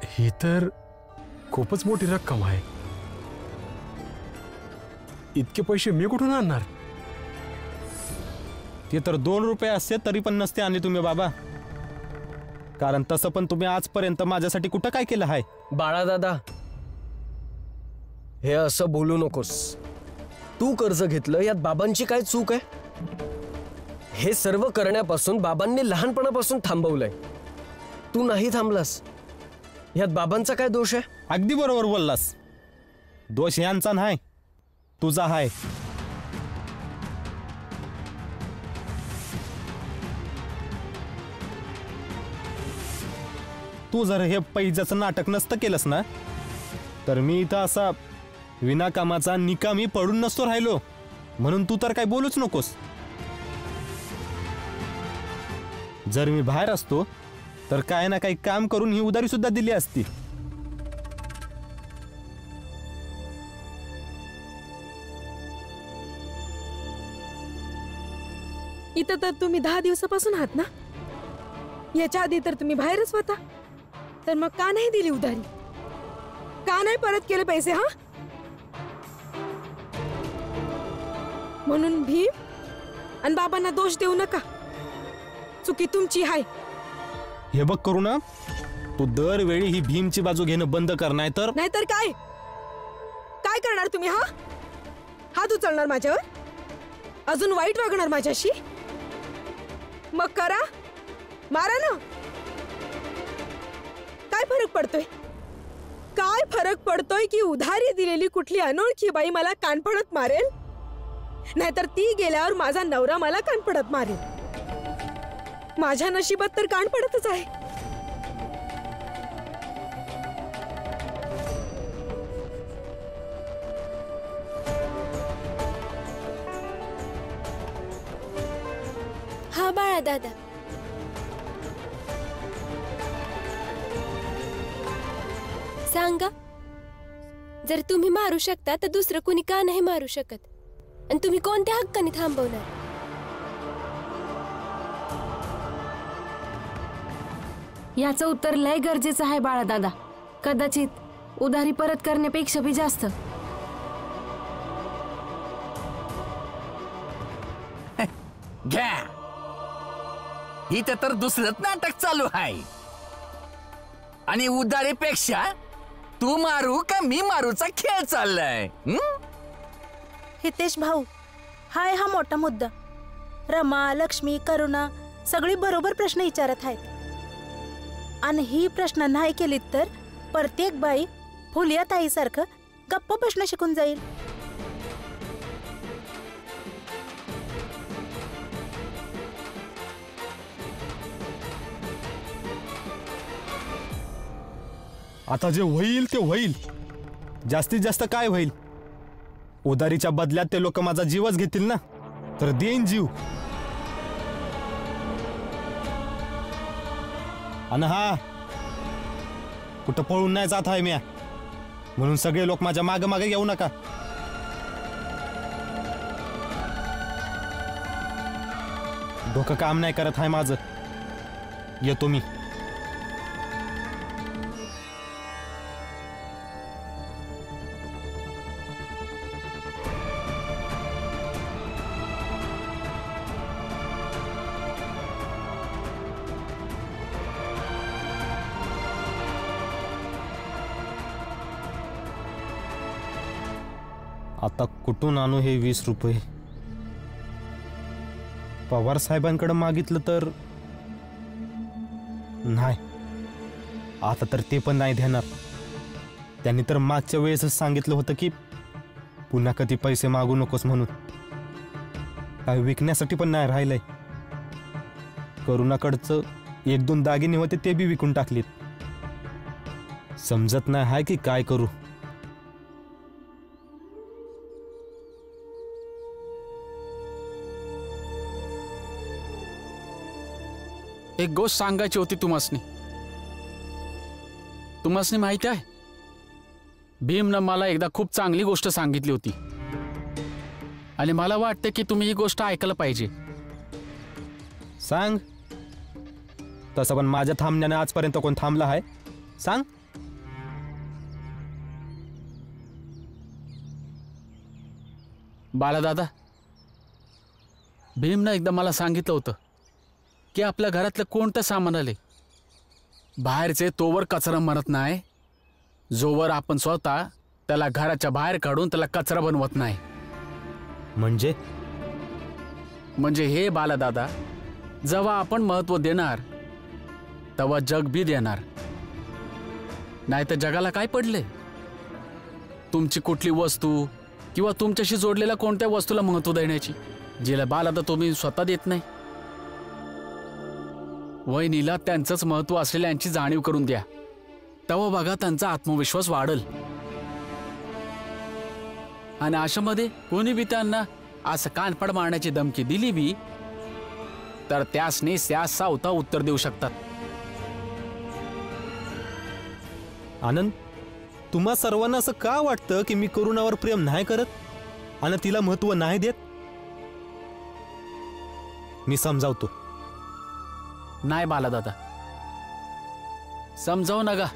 ही तर खूपच मोठी रक्कम आहे. इतके पैसे मी कुठून आणणार? ते तर 2 रुपये असते तरी पण नसते आणले तुम्ही बाबा. कारण तसं पण तुम्ही आजपर्यंत माझ्यासाठी कुठं काय केलं आहे? बाळा दादा, हे असं बोलू नकोस. तू कर्ज घेतलं यात बाबांची काय चूक आहे? हे सर्व करण्यापासून बाबांनी लहानपणापासून थांबवलंय. तू नाही थांबलास, यात बाबांचा काय दोष आहे? अगदी बरोबर बोललास. दोष यांचा नाही, तुझा आहे. तू जर हे पैजाचं नाटक नसतं केलंस ना, तर मी इथं असा विनाकामाचा निकामी पडून नसतो राहिलो. म्हणून तू तर काय बोलूच नकोस. जर मी बाहेर असतो तर काय ना काही काम करून ही उधारी सुद्धा दिली असती. इथं तर तुम्ही 10 दिवसापासून आहात ना? याच्या आधी तर तुम्ही बाहेरच होता. तर मग का नाही दिली उधारी? का नाही परत केले पैसे? हा, म्हणून भीम आणि बाबांना दोष देऊ नका. चुकी तुमची आहे. हे बघ करू ना, तू दरवेळी ही भीमची बाजू घेणं बंद कर, नाहीतर काय काय करणार तुम्ही? हा, हात उचलणार माझ्यावर? अजून वाईट वागणार माझ्याशी? मग करा, मारा ना. काय फरक पडतोय? काय फरक पडतोय की उधारी दिलेली कुठली अनोळखी बाई मला कानफडत मारेल, नाहीतर ती गेल्यावर माझा नवरा मला कानफडत मारेल. माझ्या नशिबात तर कानफडतच आहे. हा बाळा दादा, सांगा, जर तुम्ही मारू शकता तर दुसरं कोणी का नाही मारू शकत? आणि तुम्ही कोणत्या हक्काने थांबवणार? याचं उत्तर लय गरजेचं आहे बाळा दादा. कदाचित उधारी परत करण्यापेक्षा बी जास्त. घ्या, इथे तर दुसरंच नाटक चालू आहे. आणि उधारीपेक्षा तू मारू का मी मारूचा खेळ चाललाय. हितेश भाऊ, हाय हा मोठा मुद्दा. रमा, लक्ष्मी, करुणा सगळी बरोबर प्रश्न विचारत आहेत. आणि ही प्रश्न नाही केलीत तर प्रत्येक बाई फुलिया ताईसारखं गप्प प्रश्न शिकून जाईल. आता जे होईल ते होईल. जास्तीत जास्त काय होईल? उधारीच्या बदल्यात ते लोक माझा जीवच घेतील ना, तर देईन जीव. आणि हा, कुठं पळून नाही जात आहे मी, म्हणून सगळे लोक माझ्या मागे मागे येऊ नका. डोकं काम नाही करत आहे माझं. येतो मी. आता कुठून आणू हे 20 रुपये? पवार साहेबांकडे मागितलं तर नाही. आता तर ते पण नाही देणार. त्यांनी तर मागच्या वेळेसच सांगितलं होतं की पुन्हा कधी पैसे मागू नकोस म्हणून. काय विकण्यासाठी पण नाही राहिलंय. करुणाकडचं 1-2 दागिने होते ते बी विकून टाकलेत. समजत नाही हाय की काय करू. एक गोष्ट सांगायची होती तुम्हासनी. माहिती आहे, भीमनं मला एकदा खूप चांगली गोष्ट सांगितली होती आणि मला वाटतं की तुम्ही ही गोष्ट ऐकायला पाहिजे. सांग. तसं पण माझ्या थांबण्याने आजपर्यंत कोण थांबला आहे? सांग. बाळादादा, भीमनं एकदा मला सांगितलं होतं की आपल्या घरातलं कोणतं सामान आले बाहेरचे तोवर कचरा म्हणत नाही, जोवर आपण स्वतः त्याला घराच्या बाहेर काढून त्याला कचरा बनवत नाही. म्हणजे हे बाळादादा, जेव्हा आपण महत्व देणार तेव्हा जग बी देणार. नाही तर जगाला काय पडले? तुमची कुठली वस्तू किंवा तुमच्याशी जोडलेल्या कोणत्या वस्तूला महत्व देण्याची, जिला बाळादा तुम्ही स्वतः देत नाही. वहिनीला त्यांचंच महत्व असलेल्यांची जाणीव करून द्या, तेव्हा बघा त्यांचा आत्मविश्वास वाढल. आणि अशामध्ये कोणी बी त्यांना असं कानफड मारण्याची धमकी दिली बी तर त्यासने सावता उत्तर देऊ शकतात. आनंद, तुम्हा सर्वांना असं का वाटतं की मी करुणावर प्रेम नाही करत आणि तिला महत्व नाही देत? मी समजावतो. नाही बाळादादा, समजावू नका,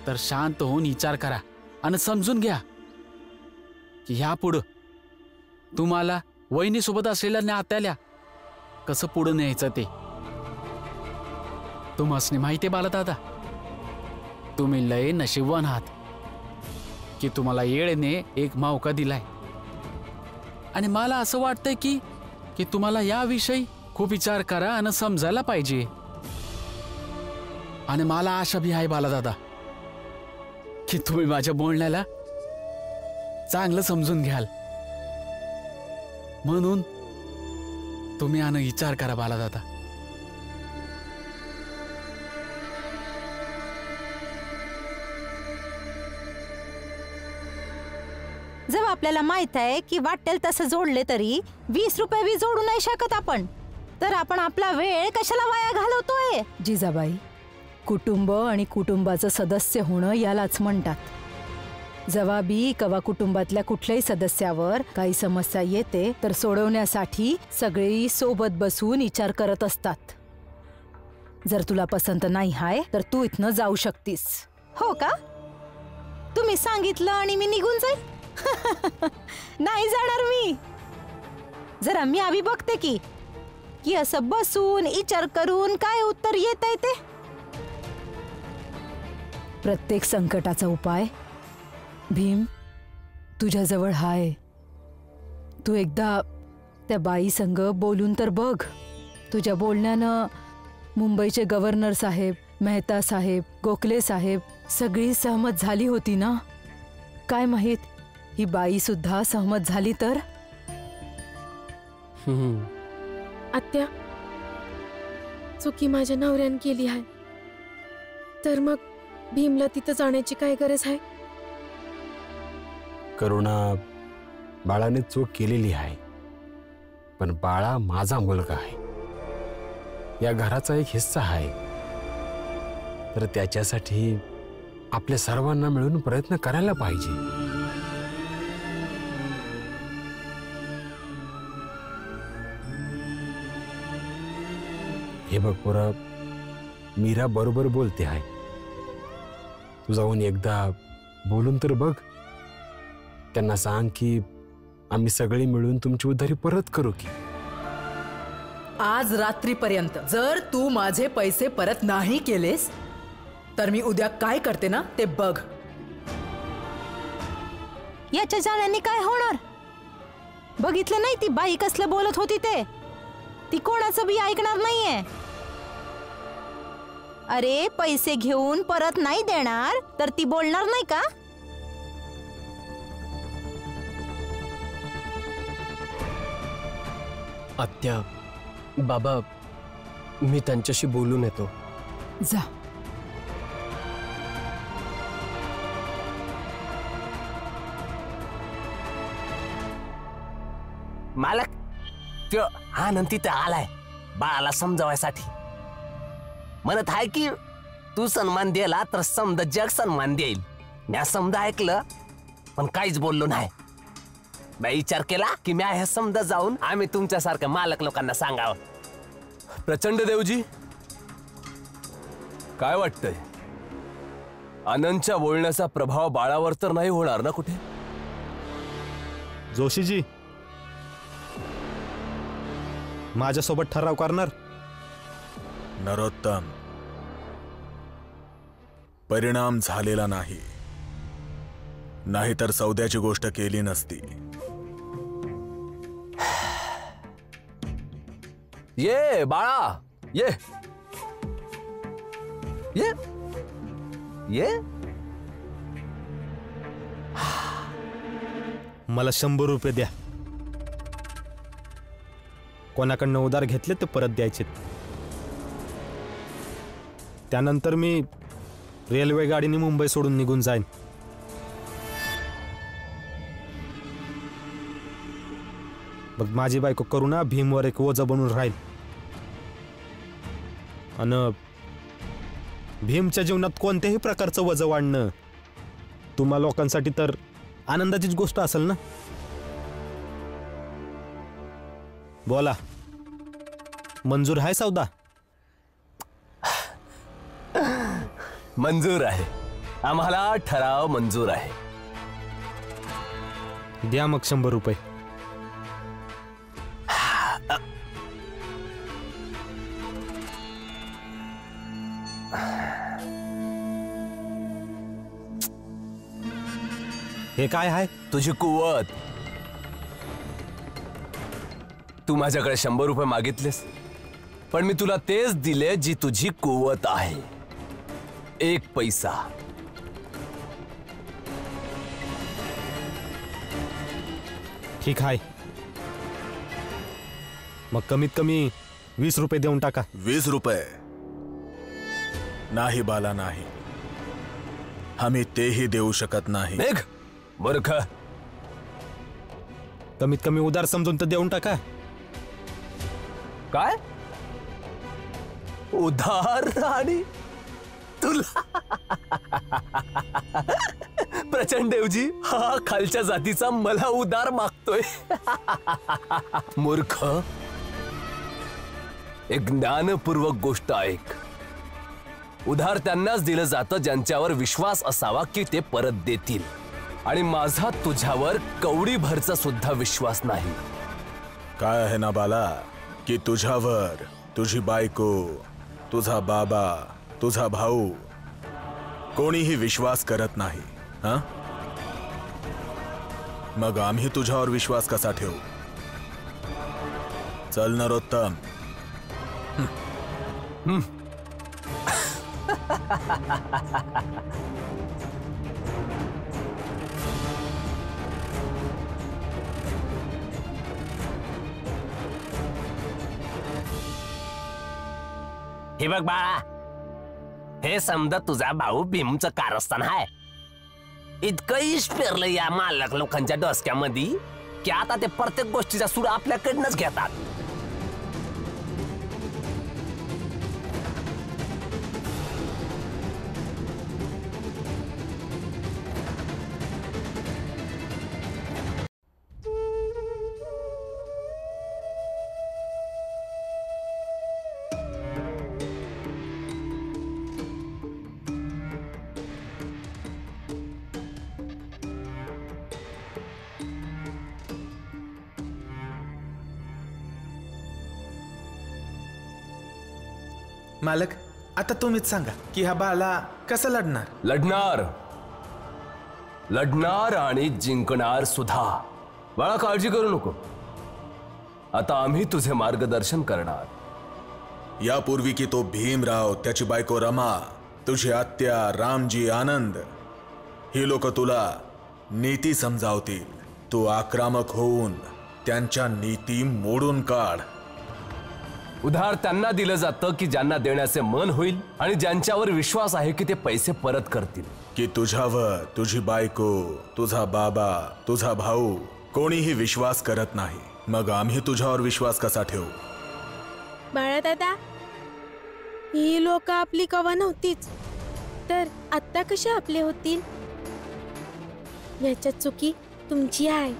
तर शांत होऊन विचार करा आणि समजून घ्या की ह्यापुढं तुम्हाला वहिनीसोबत असलेल्या नात्याला कसं पुढं न्यायचं ते. तुम्हासनी माहिती आहे बाळादादा, तुम्ही लय नशीबवान आहात की तुम्हाला येळेने एक मौका दिलाय. आणि मला असं वाटतंय की तुम्हाला याविषयी खूप विचार करा आणि समजायला पाहिजे. आणि मला आशा भी आहे बाळादादा की तुम्ही माझ्या बोलण्याला चांगलं समजून घ्याल. म्हणून तुम्ही आणि विचार करा बाळादादा. जेव्हा आपल्याला माहित आहे की वाटेल तसं जोडले तरी 20 रुपये बी जोडू नाही शकत आपण, तर आपण आपला वेळ कशाला वाया घालवतोय? जिजाबाई, कुटुंब आणि कुटुंबाचं सदस्य होणं यालाच म्हणतात. जेव्हा बी कवा कुटुंबातल्या कुठल्याही सदस्यावर काही समस्या येते तर सोडवण्यासाठी सगळी सोबत बसून विचार करत असतात. जर तुला पसंत नाही हाय तर तू इथनं जाऊ शकतीस. हो का? तुम्ही सांगितलं आणि मी निघून जाईल? नाही जाणार मी. जरा मी आधी बघते की असं बसून विचार करून काय उत्तर येत आहे ते. प्रत्येक संकटाचा उपाय भीम तुझ्याजवळ हाय. तू एकदा त्या बाई संग बोलून तर बघ. तुझ्या बोलण्यानं मुंबईचे गव्हर्नर साहेब, मेहता साहेब, गोखले साहेब सगळी सहमत झाली होती ना. काय माहित ही बाई सुद्धा सहमत झाली तर? आत्या, चुकी माझ्या नवऱ्यानं केली आहे, तर मग भीमला तिथं जाण्याची काय गरज आहे? करुणा, बाळाने चूक केलेली आहे, पण बाळा माझा मुलगा आहे, या घराचा एक हिस्सा आहे. तर त्याच्यासाठी आपल्या सर्वांना मिळून प्रयत्न करायला पाहिजे. हे बघ पोरा, मीरा बरोबर बोलते आहे. तू जाऊन एकदा बोलून तर बघ. त्यांना सांग की आम्ही सगळे मिळून तुमची उधारी परत करू की. आज रात्रीपर्यंत जर तू माझे पैसे परत नाही केलेस तर मी उद्या काय करते ना ते बघ. याच्या जाण्याने काय होणार? बघितलं नाही ती बाई कसलं बोलत होती ते? ती कोणाचं बी ऐकणार नाहीये. अरे पैसे घेऊन परत नाही देणार तर ती बोलणार नाही का? आत्या, बाबा, मी त्यांच्याशी बोलून येतो. जा. मालक, त्यो आनंद तिथे आलाय बाळाला समजावायसाठी. म्हणत आहे की तू सन्मान दिला तर समजा जग सन्मान देईल. मी समजा ऐकलं पण काहीच बोललो नाही. मी विचार केला की मी हे समजा जाऊन आम्ही तुमच्यासारख्या मालक लोकांना सांगावं. प्रचंड देवजी, काय वाटतंय? आनंदच्या बोलण्याचा प्रभाव बाळावर तर नाही होणार ना कुठे? जोशीजी, माझ्यासोबत ठराव करणार? नरोत्तम, परिणाम झालेला नाही, नाहीतर सौद्याची गोष्ट केली नसती. ये बाळा, ये ये ये. मला 100 रुपये द्या. कोणाकडनं उधार घेतले ते परत द्यायचे. त्यानंतर मी रेल्वे गाडीने मुंबई सोडून निघून जाईन. मग माझी बायको करुणा भीमवर एक ओझं बनून राहील. आणि भीमच्या जीवनात कोणत्याही प्रकारचं वजं वाढणं तुम्हा लोकांसाठी तर आनंदाचीच गोष्ट असेल ना? बोला, मंजूर आहे सौदा? मंजूर आहे, आम्हाला ठराव मंजूर आहे. द्या मग 100 रुपये. हे काय आहे? तुझी कुवत. तू माझ्याकडे 100 रुपये मागितलेस, पण मी तुला तेच दिले जी तुझी कुवत आहे. 1 पैसा. ठीक आहे, मग कमीत कमी 20 रुपये देऊन टाका. 20 रुपये नाही बाला, नाही, आम्ही तेही देऊ शकत नाही. मूर्ख. कमीत कमी उधार समजून तर देऊन टाका. काय उधार? आणि तुला प्रचंड देवजी, हा खालच्या जातीचा मला उधार मागतोय. मूर्ख. एक ज्ञानपूर्वक गोष्ट ऐक. उधार त्यांनाच दिलं जातं ज्यांच्यावर विश्वास असावा की ते परत देतील. आणि माझा तुझ्यावर कवडीभरचा सुद्धा विश्वास नाही. काय आहे ना बाला, की तुझ्यावर तुझी बायको, तुझा बाबा, तुझा भाऊ कोणीही विश्वास करत नाही. हा, मग आम्ही तुझ्यावर विश्वास कसा ठेवू? चल नरोत्तम. हे बघ बाळा, हे समजा तुझा भाऊ भीमचं कारस्थान आहे. इतकं इश पेरलं या मालक लोकांच्या डोसक्यामध्ये की आता ते प्रत्येक गोष्टीचा सूड आपल्याकडनंच घेतात. मालक, आता तुम्हीच सांगा की हा बाला कसं लढणार? लढणार, लढणार आणि जिंकणार सुद्धा. बाळा, काळजी करू नको. आता आम्ही तुझे मार्गदर्शन करणार. यापूर्वी की तो भीमराव, त्याची बायको रमा, तुझी आत्या, रामजी, आनंद ही लोक तुला नीती समजावतील. तू आक्रमक होऊन त्यांच्या नीती मोडून काढ. उधार त्यांना दिलं जातं की ज्यांना देण्याचे मन होईल आणि ज्यांच्यावर विश्वास आहे की ते पैसे परत करतील. की तुझ्यावर तुझी बायको, तुझा बाबा, तुझा भाऊ कोणीही विश्वास करत नाही, मग आम्ही तुझ्यावर विश्वास कसा ठेवू? बाळा दादा, ही लोक आपली कवा नव्हतीच, तर आता कशा आपले होतील? याच्यात चुकी तुमची आहे.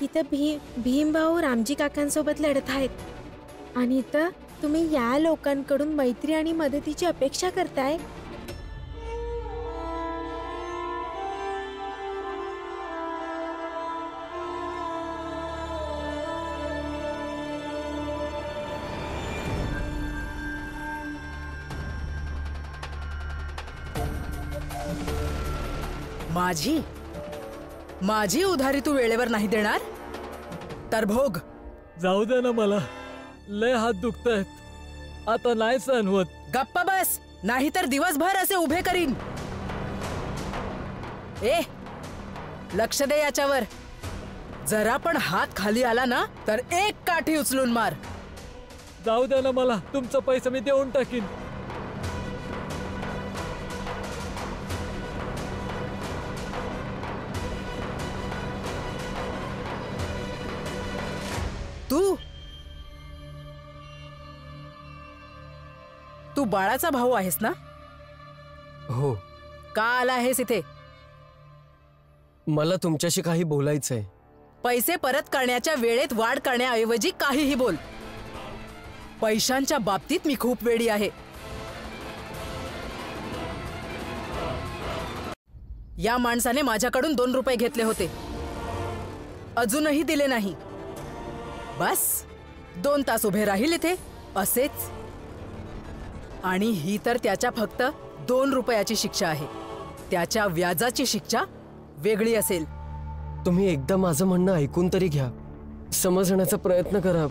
तिथं भीमभाऊ रामजी काकांसोबत लढत आहेत आणि इथं तुम्ही या लोकांकडून मैत्री आणि मदतीची अपेक्षा करताय. माझी उधारी तू वेळेवर नाही देणार तर भोग. जाऊ दे ना, मला लय हात दुखतायत, आता नाही सहन होत. गप्प बस, नाही तर दिवसभर असे उभे करीन. ए, लक्ष दे याच्यावर. जरा पण हात खाली आला ना तर एक काठी उचलून मार. जाऊ दे ना मला, तुमचा पैसा मी देऊन टाकीन. तू बाळाचा भाऊ आहेस ना? हो. का आला आहेस इथे? मला तुमच्याशी काही बोलायचंय. पैसे परत करण्याच्या वेळेत वाढ करण्याऐवजी काहीही बोल. पैशांच्या बाबतीत मी खूप वेडी आहे. या माणसाने माझ्याकडून 2 रुपये घेतले होते, अजूनही दिले नाही. बस 2 तास उभे राहील इथे असेच. आणि ही तर त्याच्या फक्त 2 रुपयाची शिक्षा आहे. त्याच्या व्याजाची शिक्षा वेगळी असेल. तुम्ही एकदा माझं म्हणणं ऐकून तरी घ्या, समजण्याचा प्रयत्न करा.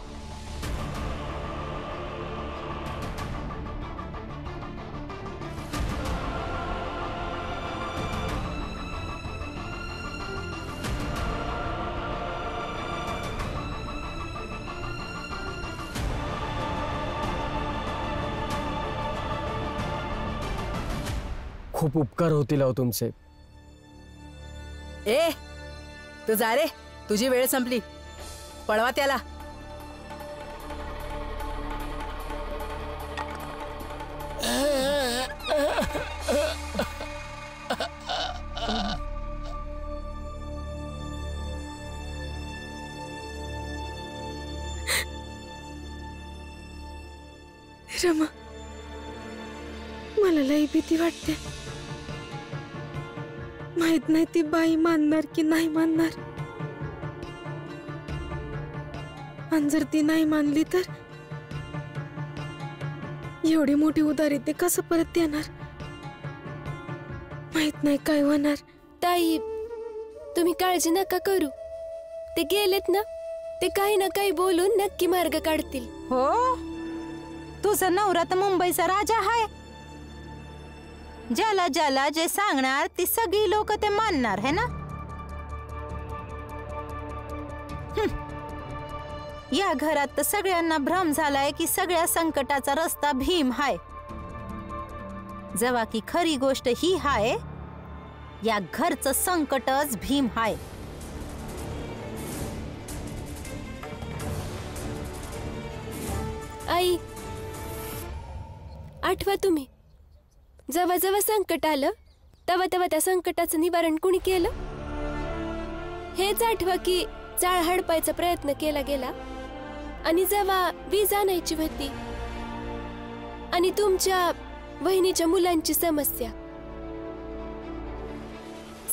खूप उपकार होतील अहो तुमचे. ए, तू जा रे, तुझी वेळ संपली. पळवा त्याला. रमा, मला लई भीती वाटते. माहित नाही ती बाई मानणार की नाही मानणार. आणि जर ती नाही मानली तर एवढी मोठी उधारी ते कसं परत देणार. माहित नाही काय होणार. ताई, तुम्ही काळजी नका करू. ते गेलेत ना, ते काही ना काही बोलून नक्की मार्ग काढतील. हो, तुझा नवरा तर मुंबईचा राजा आहे. ज्याला ज्याला जे सांगणार ती सगळी लोक ते मानणार है ना. या घरात तर सगळ्यांना भ्रम झालाय की सगळ्या संकटाचा रस्ता भीम हाय. जेव्हा की खरी गोष्ट ही हाय, या घरचं संकटच भीम हाय. आई, आठवा तुम्ही, जेव्हा जेव्हा संकट आलं तेव्हा तेव्हा त्या संकटाचं निवारण कुणी केलं? हेच आठवा की जाळ हडपायचा प्रयत्न केला गेला आणि जेव्हा वीज आणायची होती आणि तुमच्या वहिनीच्या मुलांची समस्या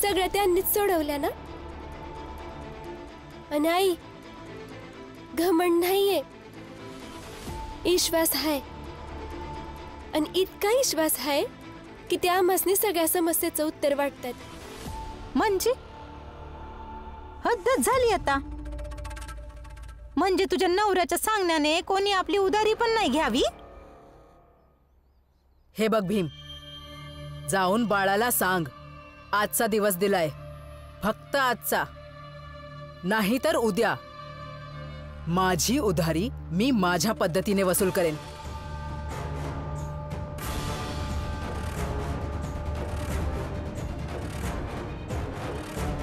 सगळ्या त्यांनीच सोडवल्या ना. आणि आई, घमंड नाहीये, विश्वास आहे. आणि इतका विश्वास आहे की त्या आम्हासनी सगळ्या समस्येचं उत्तर वाटतात. म्हणजे हद्दच झाली आता. म्हणजे तुझ्या नवऱ्याच्या सांगण्याने कोणी आपली उधारी पण नाही घ्यावी. हे बघ भीम, जाऊन बाळाला सांग आजचा दिवस दिलाय, फक्त आजचा, नाही तर उद्या माझी उधारी मी माझ्या पद्धतीने वसूल करेन.